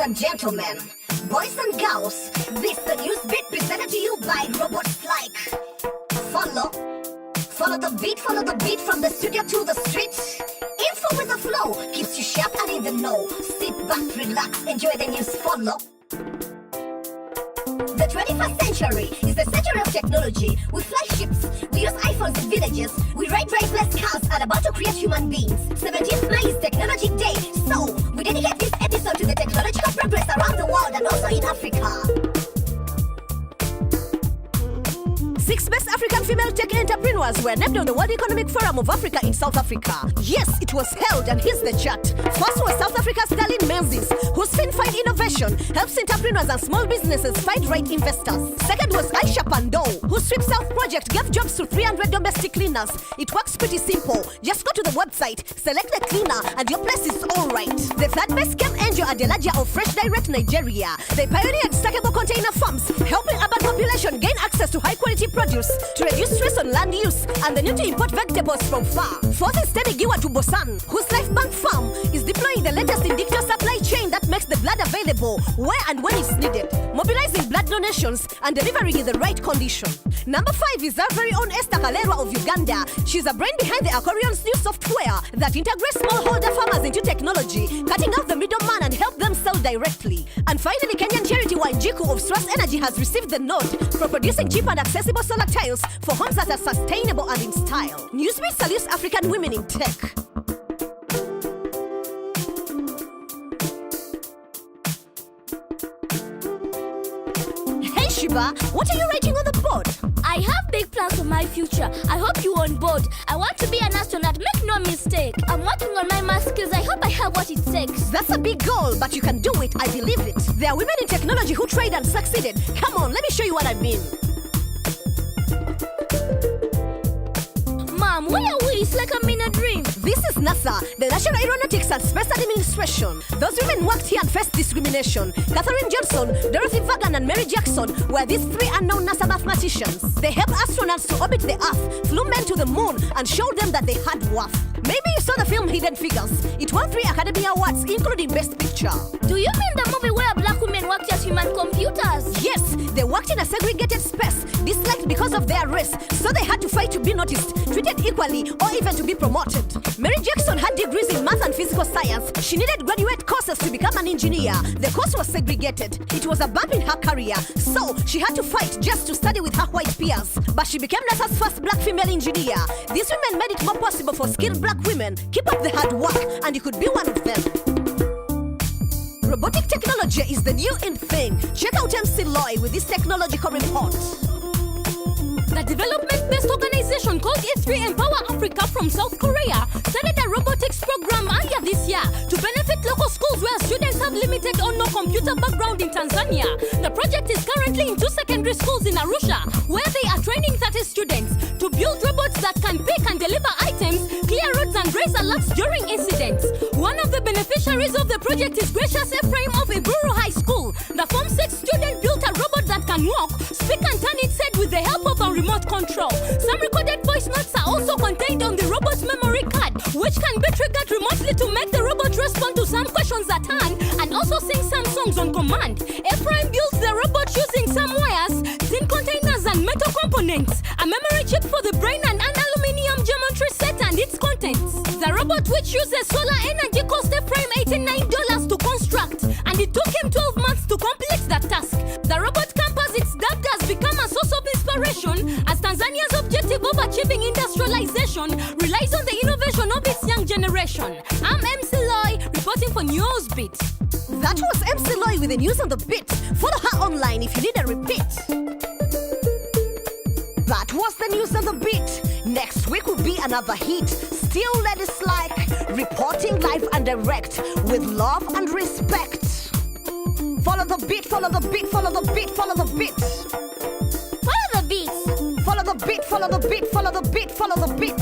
and gentlemen, boys and girls, this the news beat presented to you by robots like Follow the beat from the studio to the street. Info with the flow, keeps you sharp and in the know. Sit back, relax, enjoy the news. Follow. The 21st century is the century of technology. We fly ships, we use iPhones in villages, we ride driverless cars and about to create human beings. 17th May is Technology Day, so we dedicate this episode to the technological progress around the world and also in Africa. 6 best African female tech entrepreneurs were named on the World Economic Forum of Africa in South Africa. Yes, it was held, and here's the chart. First was South Africa's Stalin Menzies, whose FinFind innovation helps entrepreneurs and small businesses find right investors. Second was Aisha Pando, whose Sweep South project gave jobs to 300 domestic cleaners. It works pretty simple. Just go to the website, select the cleaner, and your place is all right. The third best came Angel Adelaja of Fresh Direct Nigeria. They pioneered stackable container farms, helping urban population gain access to high-quality produce to reduce stress on land use and the need to import vegetables from far. Fourth is Teddy Giwa to Bosan, whose Life Bank Farm is deploying the latest in digital supply chain that makes the blood available where and when it's needed, mobilizing blood donations and delivering in the right condition. Number 5 is our very own Esther Kalera of Uganda. She's a brain behind the Aquarium's new software that integrates smallholder farmers into technology, cutting out the middleman and help them sell directly. And finally, Kenyan charity Wanjiku of Stress Energy has received the nod for producing cheap and accessible solar tiles for homes that are sustainable and in style. Newsbeat salutes African women in tech. Hey Shiba, what are you writing on the board? I have big plans for my future. I hope you're on board. I want to be an astronaut, make no mistake. I'm working on my math skills. I hope I have what it takes. That's a big goal, but you can do it. I believe it. There are women in technology who tried and succeeded. Come on, let me show you what I mean. Mom, where are we? It's like I'm in a dream. This is NASA, the National Aeronautics and Space Administration. Those women worked here and faced discrimination. Katherine Johnson, Dorothy Vaughan, and Mary Jackson were these 3 unknown NASA mathematicians. They helped astronauts to orbit the Earth, flew men to the moon, and showed them that they had worth. Maybe you saw the film Hidden Figures. It won 3 Academy Awards, including Best Picture. Do you mean the movie where black women worked as human computers? Yes, they worked in a segregated space, disliked because of their race, so they had to fight to be noticed, treated equally, or even to be promoted. Mary Jackson had degrees in math and physical science. She needed graduate courses to become an engineer. The course was segregated. It was a bump in her career, so she had to fight just to study with her white peers. But she became NASA's first black female engineer. These women made it more possible for skilled black women. Keep up the hard work, and you could be one of them. Robotic technology is the new in thing. Check out MC Loy with this technological report. The development-based organization called E3 Empower Africa from South Korea started a robotics program earlier this year to benefit local schools where students have limited or no computer background in Tanzania. The project is currently in 2 secondary schools in Arusha, where they are training 30 students to build robots that can pick and deliver items, clear roads, and raise alerts during incidents. One of the beneficiaries of the project is Gracious Ephraim of Iburu High School. The Form 6 student built a robot that can walk, speak, and turn its head with the help of a remote control. Some recorded voice notes are also contained on the robot's memory card, which can be triggered remotely to make the robot respond to some questions at hand and also sing some songs on command. Ephraim builds the robot using some wires, tin containers, and metal components, a memory chip for the brain, and an aluminium geometry set and its contents. The robot, which uses solar energy, cost Ephraim $89 to construct, and it took him 12 months to complete that task. The robot campus, it's dubbed, has become a source of inspiration as Tanzania's objective of achieving industrialization relies on the innovation of its young generation. I'm MC Loy, reporting for Newsbeat. That was MC Loy with the news on the beat. Follow her online if you need a repeat. That was the news on the beat. Next week will be another hit. Still ladies like reporting live and direct with love and respect. Follow the beat, follow the beat, follow the beat, follow the beat. Follow the beats. Follow the beat, follow the beat, follow the beat, follow the beat.